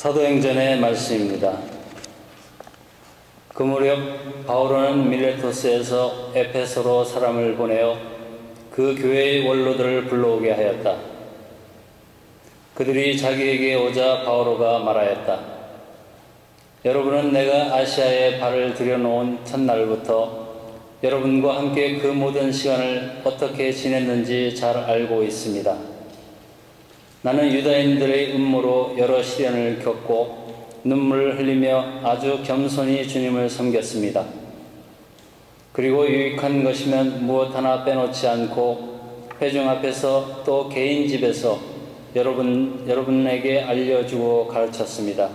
사도행전의 말씀입니다. 그 무렵 바울은 밀레토스에서 에페소로 사람을 보내어 그 교회의 원로들을 불러오게 하였다. 그들이 자기에게 오자 바오로가 말하였다. 여러분은 내가 아시아에 발을 들여놓은 첫날부터 여러분과 함께 그 모든 시간을 어떻게 지냈는지 잘 알고 있습니다. 나는 유다인들의 음모로 여러 시련을 겪고 눈물을 흘리며 아주 겸손히 주님을 섬겼습니다. 그리고 유익한 것이면 무엇 하나 빼놓지 않고 회중 앞에서 또 개인 집에서 여러분에게 알려주고 가르쳤습니다.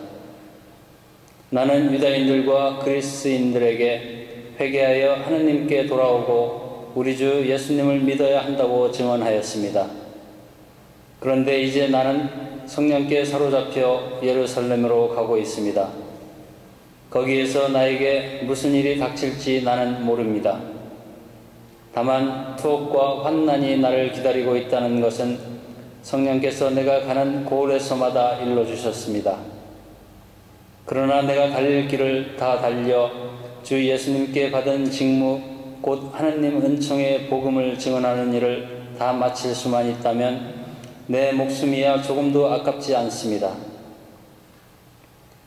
나는 유다인들과 그리스인들에게 회개하여 하느님께 돌아오고 우리 주 예수님을 믿어야 한다고 증언하였습니다. 그런데 이제 나는 성령께 사로잡혀 예루살렘으로 가고 있습니다. 거기에서 나에게 무슨 일이 닥칠지 나는 모릅니다. 다만 투옥과 환난이 나를 기다리고 있다는 것은 성령께서 내가 가는 고을에서마다 일러주셨습니다. 그러나 내가 달릴 길을 다 달려 주 예수님께 받은 직무 곧 하느님 은총의 복음을 증언하는 일을 다 마칠 수만 있다면 내 목숨이야 조금도 아깝지 않습니다.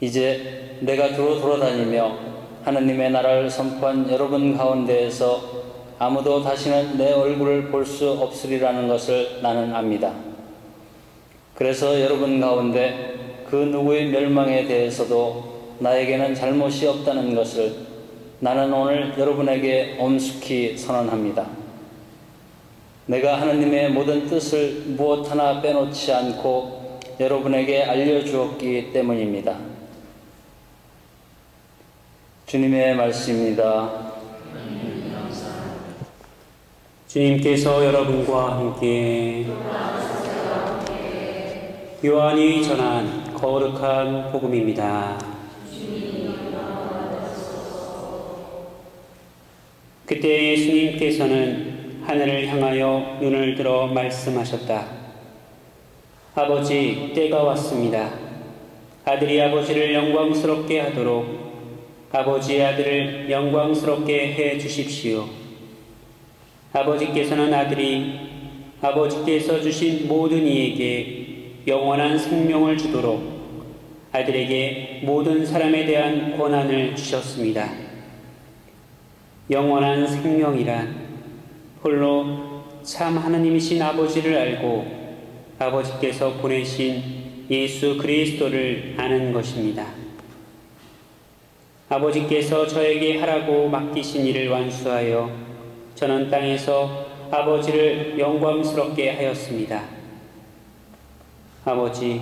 이제 내가 두루 돌아다니며 하느님의 나라를 선포한 여러분 가운데에서 아무도 다시는 내 얼굴을 볼 수 없으리라는 것을 나는 압니다. 그래서 여러분 가운데 그 누구의 멸망에 대해서도 나에게는 잘못이 없다는 것을 나는 오늘 여러분에게 엄숙히 선언합니다. 내가 하느님의 모든 뜻을 무엇 하나 빼놓지 않고 여러분에게 알려주었기 때문입니다. 주님의 말씀입니다. 주님께서 여러분과 함께 요한이 전한 거룩한 복음입니다. 그때 예수님께서는 하늘을 향하여 눈을 들어 말씀하셨다. 아버지, 때가 왔습니다. 아들이 아버지를 영광스럽게 하도록 아버지의 아들을 영광스럽게 해 주십시오. 아버지께서는 아들이 아버지께서 주신 모든 이에게 영원한 생명을 주도록 아들에게 모든 사람에 대한 권한을 주셨습니다. 영원한 생명이란 홀로 참 하나님이신 아버지를 알고 아버지께서 보내신 예수 그리스도를 아는 것입니다. 아버지께서 저에게 하라고 맡기신 일을 완수하여 저는 땅에서 아버지를 영광스럽게 하였습니다. 아버지,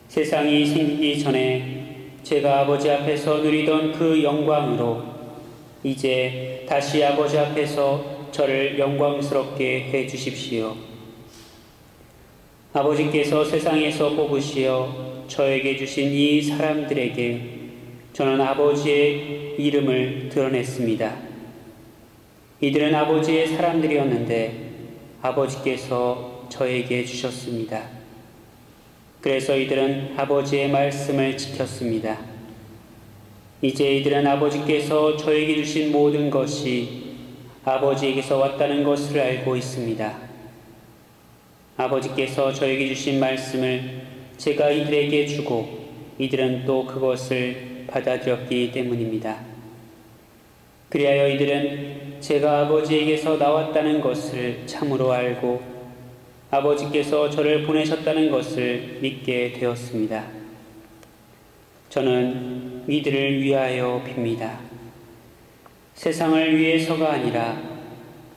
세상이 생기기 전에 제가 아버지 앞에서 누리던 그 영광으로 이제 다시 아버지 앞에서 저를 영광스럽게 해 주십시오. 아버지께서 세상에서 뽑으시어 저에게 주신 이 사람들에게 저는 아버지의 이름을 드러냈습니다. 이들은 아버지의 사람들이었는데 아버지께서 저에게 주셨습니다. 그래서 이들은 아버지의 말씀을 지켰습니다. 이제 이들은 아버지께서 저에게 주신 모든 것이 아버지에게서 왔다는 것을 알고 있습니다. 아버지께서 저에게 주신 말씀을 제가 이들에게 주고 이들은 또 그것을 받아들였기 때문입니다. 그리하여 이들은 제가 아버지에게서 나왔다는 것을 참으로 알고 아버지께서 저를 보내셨다는 것을 믿게 되었습니다. 저는 이들을 위하여 빕니다. 세상을 위해서가 아니라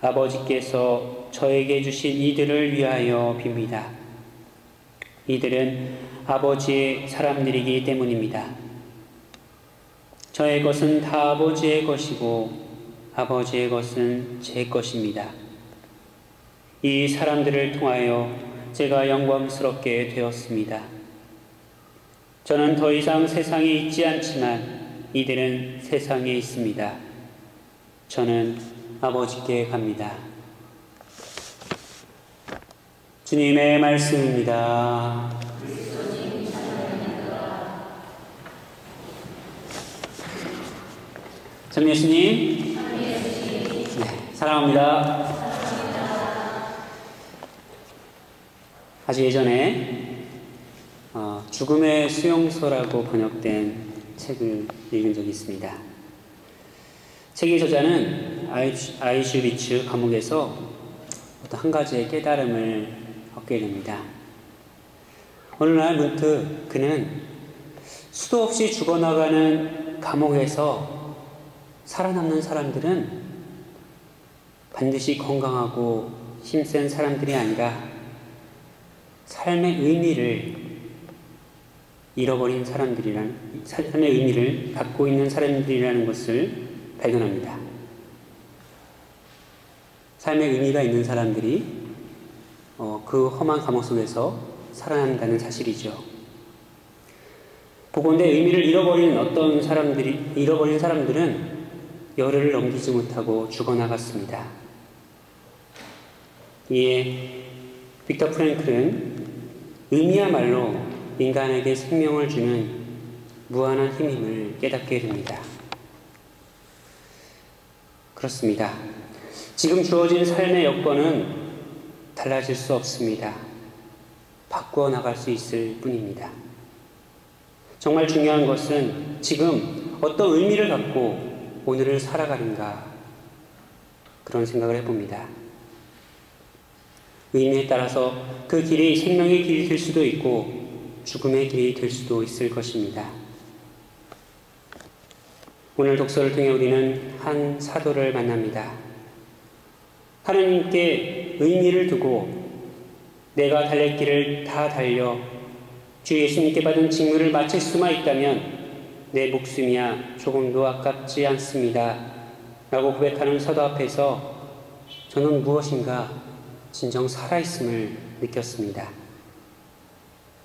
아버지께서 저에게 주신 이들을 위하여 빕니다. 이들은 아버지의 사람들이기 때문입니다. 저의 것은 다 아버지의 것이고 아버지의 것은 제 것입니다. 이 사람들을 통하여 제가 영광스럽게 되었습니다. 저는 더 이상 세상에 있지 않지만 이들은 세상에 있습니다. 저는 아버지께 갑니다. 주님의 말씀입니다. 참 예수님, 사랑합니다. 아주 예전에 죽음의 수용소라고 번역된 책을 읽은 적이 있습니다. 책의 저자는 아이슈비츠 감옥에서 어떤 한 가지의 깨달음을 얻게 됩니다. 어느 날 문득 그는 수도 없이 죽어나가는 감옥에서 살아남는 사람들은 반드시 건강하고 힘센 사람들이 아니라 삶의 의미를 잃어버린 삶의 의미를 갖고 있는 사람들이라는 것을 발견합니다. 삶의 의미가 있는 사람들이 그 험한 감옥 속에서 살아난다는 사실이죠. 보건대 의미를 잃어버린 사람들은 열흘을 넘기지 못하고 죽어나갔습니다. 이에 빅터 프랭클은 의미야말로 인간에게 생명을 주는 무한한 힘임을 깨닫게 됩니다. 그렇습니다. 지금 주어진 삶의 여건은 달라질 수 없습니다. 바꾸어 나갈 수 있을 뿐입니다. 정말 중요한 것은 지금 어떤 의미를 갖고 오늘을 살아가는가, 그런 생각을 해봅니다. 의미에 따라서 그 길이 생명의 길이 될 수도 있고 죽음의 길이 될 수도 있을 것입니다. 오늘 독서를 통해 우리는 한 사도를 만납니다. 하나님께 의미를 두고 내가 달릴 길을 다 달려 주 예수님께 받은 직무를 마칠 수만 있다면 내 목숨이야 조금도 아깝지 않습니다 라고 고백하는 사도 앞에서 저는 무엇인가 진정 살아있음을 느꼈습니다.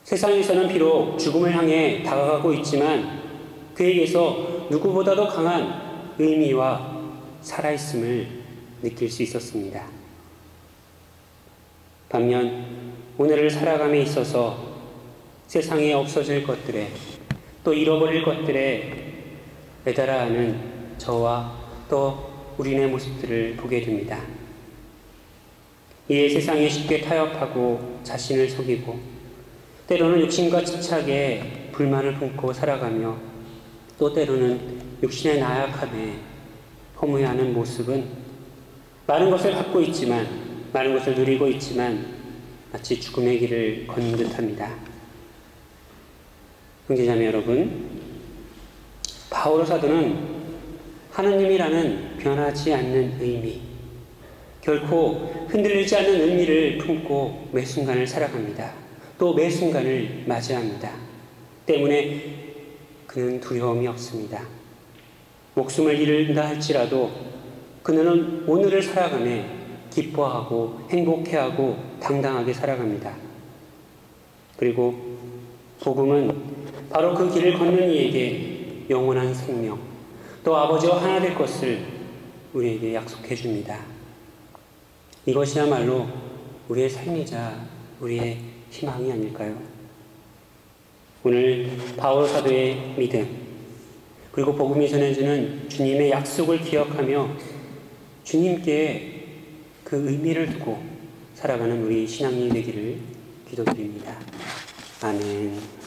세상에서는 비록 죽음을 향해 다가가고 있지만 그에게서 누구보다도 강한 의미와 살아있음을 느낄 수 있었습니다. 반면 오늘을 살아감에 있어서 세상에 없어질 것들에 또 잃어버릴 것들에 매달아 하는 저와 또 우리네 모습들을 보게 됩니다. 이에 세상에 쉽게 타협하고 자신을 속이고 때로는 욕심과 집착에 불만을 품고 살아가며 또 때로는 육신의 나약함에 허무해하는 모습은 많은 것을 갖고 있지만, 많은 것을 누리고 있지만 마치 죽음의 길을 걷는 듯합니다. 형제자매 여러분, 바오로 사도는 하느님이라는 변하지 않는 의미, 결코 흔들리지 않는 의미를 품고 매 순간을 살아갑니다. 또 매 순간을 맞이합니다. 때문에 그는 두려움이 없습니다. 목숨을 잃는다 할지라도 그는 오늘을 살아가며 기뻐하고 행복해하고 당당하게 살아갑니다. 그리고 복음은 바로 그 길을 걷는 이에게 영원한 생명, 또 아버지와 하나 될 것을 우리에게 약속해 줍니다. 이것이야말로 우리의 삶이자 우리의 희망이 아닐까요? 오늘 바울 사도의 믿음, 그리고 복음이 전해주는 주님의 약속을 기억하며 주님께 그 의미를 두고 살아가는 우리 신앙인이 되기를 기도드립니다. 아멘.